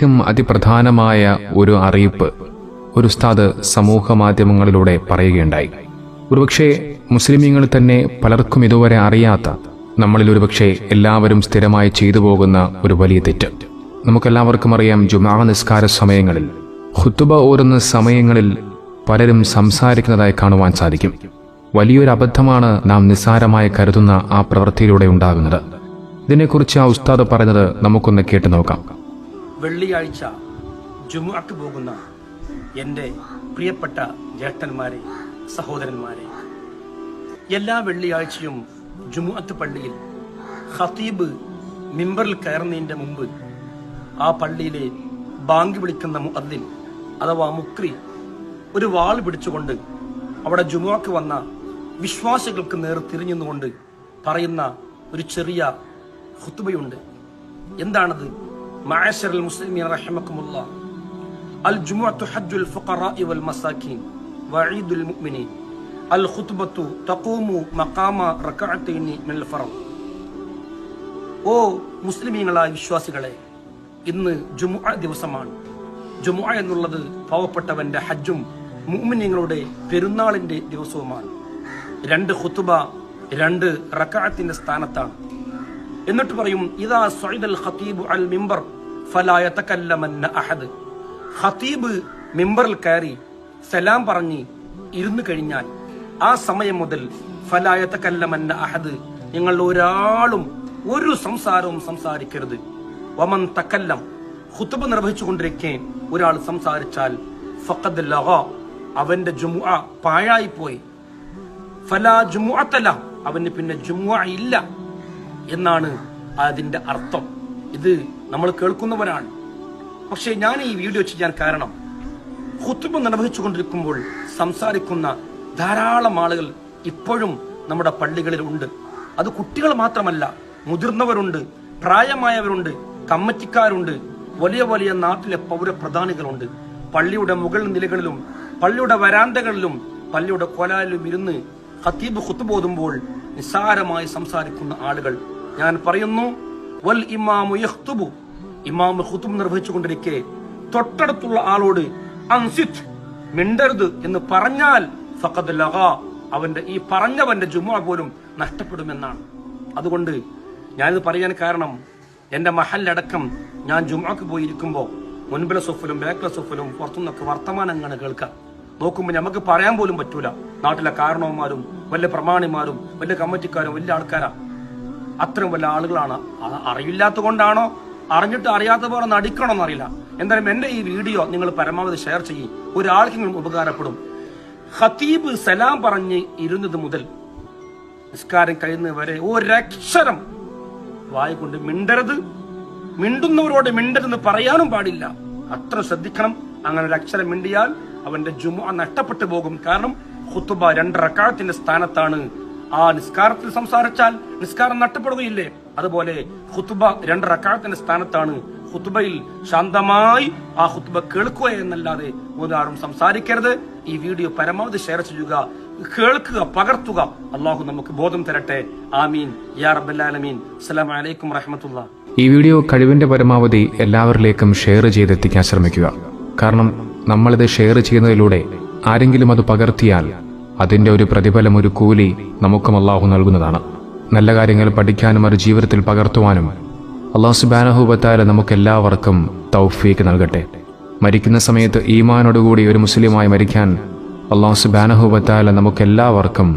വളരെയധികം അതിപ്രധാനമായ ഒരു അറിയിപ്പ് ഒരു ഉസ്താദ് സമൂഹ മാധ്യമങ്ങളിലൂടെ പറയുകയുണ്ടായി. ഒരുപക്ഷെ മുസ്ലിമീങ്ങൾ തന്നെ പലർക്കും ഇതുവരെ അറിയാത്ത, നമ്മളിൽ ഒരുപക്ഷെ എല്ലാവരും സ്ഥിരമായി ചെയ്തു പോകുന്ന ഒരു വലിയ തെറ്റ്. നമുക്കെല്ലാവർക്കും അറിയാം, ജുമാ നിസ്കാര സമയങ്ങളിൽ, ഖുതുബ ഓതുന്ന സമയങ്ങളിൽ പലരും സംസാരിക്കുന്നതായി കാണുവാൻ സാധിക്കും. വലിയൊരു അബദ്ധമാണ് നാം നിസ്സാരമായി കരുതുന്ന ആ പ്രവൃത്തിയിലൂടെ ഉണ്ടാകുന്നത്. ഇതിനെക്കുറിച്ച് ആ ഉസ്താദ് പറയുന്നത് നമുക്കൊന്ന് കേട്ടു നോക്കാം. വെള്ളിയാഴ്ച ജുമുഅക്ക് പോകുന്ന എൻ്റെ പ്രിയപ്പെട്ട ജ്യേഷ്ഠന്മാരെ, സഹോദരന്മാരെ, എല്ലാ വെള്ളിയാഴ്ചയും ജുമുഅത്ത് പള്ളിയിൽ ഖതീബ് മിമ്പറിൽ കയറുന്നതിൻ്റെ മുമ്പ് ആ പള്ളിയിലെ ബാങ്ക് വിളിക്കുന്ന മുഅദ്ദിൻ അഥവാ മുക്രി ഒരു വാൾ പിടിച്ചുകൊണ്ട് അവിടെ ജുമുഅക്ക് വന്ന വിശ്വാസികൾക്ക് നേർ തിരിഞ്ഞുകൊണ്ട് പറയുന്ന ഒരു ചെറിയ ഖുതുബയുണ്ട്. എന്താണത്? മഅശറൽ മുസ്ലിമീൻ റഹിമക്കുമുല്ലാഹ്, അൽ ജുമുഅത്തു ഹജ്ജുൽ ഫുഖറാഇ വൽ മസാകീൻ വഈദുൽ മുഅ്മിനീൻ, അൽ ഖുതുബത്തു തഖൂമു മഖാമ റകഅത്തൈനി മിനൽ ഫർദ്. ഓ മുസ്ലിമീങ്ങളായ വിശ്വാസികളെ, ഇന്ന് ജുമുഅ ദിവസമാണ്. ജുമുഅ എന്നുള്ളത് പാവപ്പെട്ടവന്റെ ഹജ്ജും മുഅ്മിനീങ്ങളുടെ പെരുന്നാളിന്റെ ദിവസവുമാണ്. 2 ഖുതുബ 2 റകഅത്തിന്റെ സ്ഥാനത്താണ്. എന്നിട്ട് പറയും, ഇദാ സഅദൽ ഖതീബു അൽ മിമ്പർ ഫലാ യതകല്ലമന്ന അഹദ്. ഖതീബ് മിമ്പറിൽ കയറി സലാം പറഞ്ഞ് ഇരുന്നു കഴിഞ്ഞാൽ ആ സമയം മുതൽ ഫലാ യതകല്ലമന്ന അഹദ്, നിങ്ങൾ ഒരാളും ഒരു സംസാരവും സംസാരിക്കരുത്. വമൻ തകല്ലം, ഖുതുബ നിർവഹിച്ചുകൊണ്ടിരിക്കെ ഒരാൾ സംസാരിച്ചാൽ ഫഖദ് ലഗാ, അവന്റെ ജുമുഅ പാഴായി പോയി. ഫലാ ജുമുഅത ലഹു, അവന് പിന്നെ ജുമുഅ ഇല്ല എന്നാണ് അതിന്റെ അർത്ഥം. ഇത് നമ്മൾ കേൾക്കുന്നവരാണ്. പക്ഷേ ഞാൻ ഈ വീഡിയോ ചെയ്യാൻ കാരണം, ഖുതുബ നിർവഹിച്ചുകൊണ്ടിരിക്കുമ്പോൾ സംസാരിക്കുന്ന ധാരാളം ആളുകൾ ഇപ്പോഴും നമ്മുടെ പള്ളികളിൽ ഉണ്ട്. അത് കുട്ടികൾ മാത്രമല്ല, മുതിർന്നവരുണ്ട്, പ്രായമായവരുണ്ട്, കമ്മിറ്റിക്കാരുണ്ട്, വലിയ വലിയ നാട്ടിലെ പൗരപ്രധാനികളുണ്ട്. പള്ളിയുടെ മുകൾ നിലകളിലും പള്ളിയുടെ വരാന്തകളിലും പള്ളിയുടെ കൊലാലിലും ഇരുന്ന് ഖതീബ് ഖുതുബ ഓതുമ്പോൾ നിസ്സാരമായി സംസാരിക്കുന്ന ആളുകൾ. ഞാൻ പറയുന്നു, വൽ ഇമാമു യഖ്തുബു, ഇമാം ഖുതുബ നിർവഹിച്ചുകൊണ്ടിരിക്കെ തൊട്ടടുത്തുള്ള ആളോട് അൻസിത്, മിണ്ടരുത് എന്ന് പറഞ്ഞാൽ ഫഖദ് ലഗാ, അവന്റെ ഈ പറഞ്ഞവന്റെ ജുമുഅ പോലും നഷ്ടപ്പെടുമെന്നാണ്. അതുകൊണ്ട് ഞാനിത് പറയാൻ കാരണം, എന്റെ മഹല്ലടക്കം ഞാൻ ജുമുഅക്ക് പോയിരിക്കുമ്പോൾ മുൻപിലെ സൊഫിലും ബാക്കിലെ സൊഫിലും പുറത്തുനിന്നൊക്കെ വർത്തമാനങ്ങളാണ് കേൾക്കാം. നോക്കുമ്പോൾ നമുക്ക് പറയാൻ പോലും പറ്റൂല. നാട്ടിലെ കാരണവന്മാരും വലിയ പ്രമാണിമാരും വലിയ കമ്മിറ്റിക്കാരും വലിയ ആൾക്കാരാ. അത്രയും വലിയ ആളുകളാണ്. അറിയില്ലാത്ത കൊണ്ടാണോ അറിഞ്ഞിട്ട് അറിയാത്ത പോലെ നടിക്കണമെന്ന് അറിയില്ല. എന്തായാലും എന്റെ ഈ വീഡിയോ നിങ്ങൾ പരമാവധി ഷെയർ ചെയ്യും, ഒരാൾക്കെങ്കിലും ഉപകാരപ്പെടും. ഖതീബ് സലാം പറഞ്ഞ് ഇരുന്നത് മുതൽ നിസ്കാരം കഴിയുന്നത് വരെ ഒരക്ഷരം വായി കൊണ്ട് മിണ്ടരുത്. മിണ്ടുന്നവരോട് മിണ്ടരുതെന്ന് പറയാനും പാടില്ല. അത്ര ശ്രദ്ധിക്കണം. അങ്ങനെ ഒരു അക്ഷരം മിണ്ടിയാൽ അവന്റെ ജുമുഅ നഷ്ടപ്പെട്ടു പോകും. കാരണം ഖുതുബ 2 റകഅത്തിന്റെ സ്ഥാനത്താണ്. ആ നിസ്കാരത്തിൽ സംസാരിച്ചാൽ നിസ്കാരം നഷ്ടപ്പെടുകയില്ലേ? അതുപോലെ ഖുതുബ 2 റകഅത്തിന്റെ സ്ഥാനത്താണ്. ഖുതുബയിൽ ശാന്തമായി ആ ഖുതുബ കേൾക്കുക എന്നല്ലാതെ ഒരാളും സംസാരിക്കരുത്. ഈ വീഡിയോ പരമാവധി ഷെയർ ചെയ്യുക, കേൾക്കുക, പകർത്തുക. അള്ളാഹു നമുക്ക് ബോധം തരട്ടെ. ആമീൻ യാ റബ്ബൽ ആലമീൻ. അസ്സലാമു അലൈക്കും വറഹ്മത്തുള്ളാഹി. ഈ വീഡിയോ കഴിവിന്റെ പരമാവധി എല്ലാവരിലേക്കും ഷെയർ ചെയ്തെത്തിക്കാൻ ശ്രമിക്കുക. കാരണം നമ്മളിത് ഷെയർ ചെയ്യുന്നതിലൂടെ ആരെങ്കിലും അത് പകർത്തിയാൽ അതിന്റെ ഒരു പ്രതിഫലം, ഒരു കൂലി നമുക്കും അള്ളാഹു നൽകുന്നതാണ്. നല്ല കാര്യങ്ങൾ പഠിക്കാനും അത് ജീവിതത്തിൽ പകർത്തുവാനും അല്ലാഹു സുബ്ഹാനഹു വ തആല നമുക്കെല്ലാവർക്കും തൗഫീഖ് നൽകട്ടെ. മരിക്കുന്ന സമയത്ത് ഈമാനോടുകൂടി ഒരു മുസ്ലിമായി മരിക്കാൻ അല്ലാഹു സുബ്ഹാനഹു വ തആല നമുക്കെല്ലാവർക്കും